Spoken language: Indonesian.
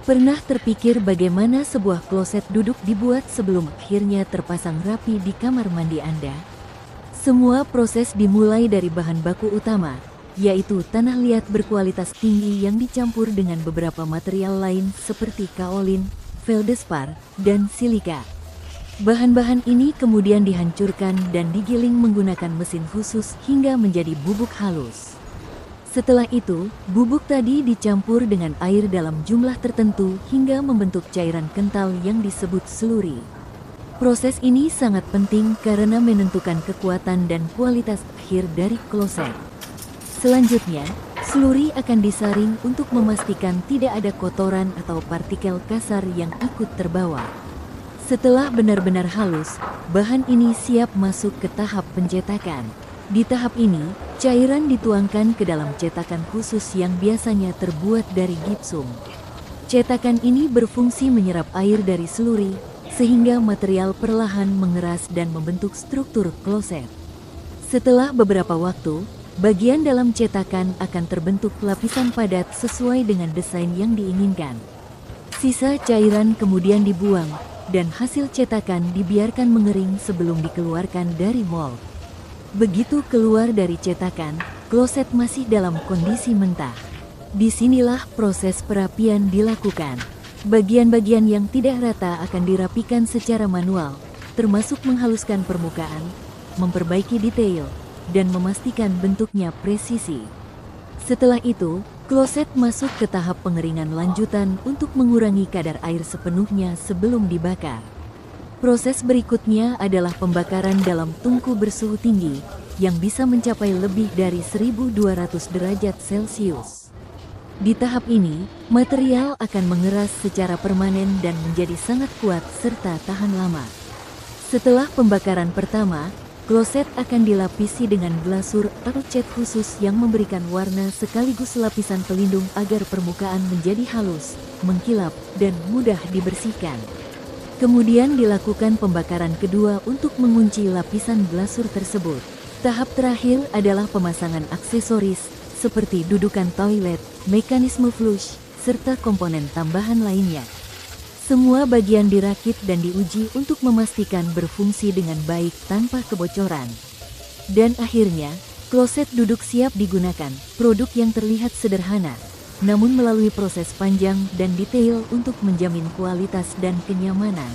Pernah terpikir bagaimana sebuah kloset duduk dibuat sebelum akhirnya terpasang rapi di kamar mandi Anda? Semua proses dimulai dari bahan baku utama, yaitu tanah liat berkualitas tinggi yang dicampur dengan beberapa material lain seperti kaolin, feldspar, dan silika. Bahan-bahan ini kemudian dihancurkan dan digiling menggunakan mesin khusus hingga menjadi bubuk halus. Setelah itu, bubuk tadi dicampur dengan air dalam jumlah tertentu hingga membentuk cairan kental yang disebut slurry. Proses ini sangat penting karena menentukan kekuatan dan kualitas akhir dari kloset. Selanjutnya, slurry akan disaring untuk memastikan tidak ada kotoran atau partikel kasar yang ikut terbawa. Setelah benar-benar halus, bahan ini siap masuk ke tahap pencetakan. Di tahap ini, cairan dituangkan ke dalam cetakan khusus yang biasanya terbuat dari gipsum. Cetakan ini berfungsi menyerap air dari slurry, sehingga material perlahan mengeras dan membentuk struktur kloset. Setelah beberapa waktu, bagian dalam cetakan akan terbentuk lapisan padat sesuai dengan desain yang diinginkan. Sisa cairan kemudian dibuang, dan hasil cetakan dibiarkan mengering sebelum dikeluarkan dari mold. Begitu keluar dari cetakan, kloset masih dalam kondisi mentah. Disinilah proses perapian dilakukan. Bagian-bagian yang tidak rata akan dirapikan secara manual, termasuk menghaluskan permukaan, memperbaiki detail, dan memastikan bentuknya presisi. Setelah itu, kloset masuk ke tahap pengeringan lanjutan untuk mengurangi kadar air sepenuhnya sebelum dibakar. Proses berikutnya adalah pembakaran dalam tungku bersuhu tinggi, yang bisa mencapai lebih dari 1200 derajat Celcius. Di tahap ini, material akan mengeras secara permanen dan menjadi sangat kuat serta tahan lama. Setelah pembakaran pertama, kloset akan dilapisi dengan glasur atau cat khusus yang memberikan warna sekaligus lapisan pelindung agar permukaan menjadi halus, mengkilap, dan mudah dibersihkan. Kemudian dilakukan pembakaran kedua untuk mengunci lapisan glasur tersebut. Tahap terakhir adalah pemasangan aksesoris, seperti dudukan toilet, mekanisme flush, serta komponen tambahan lainnya. Semua bagian dirakit dan diuji untuk memastikan berfungsi dengan baik tanpa kebocoran. Dan akhirnya, kloset duduk siap digunakan, produk yang terlihat sederhana, namun melalui proses panjang dan detail untuk menjamin kualitas dan kenyamanan.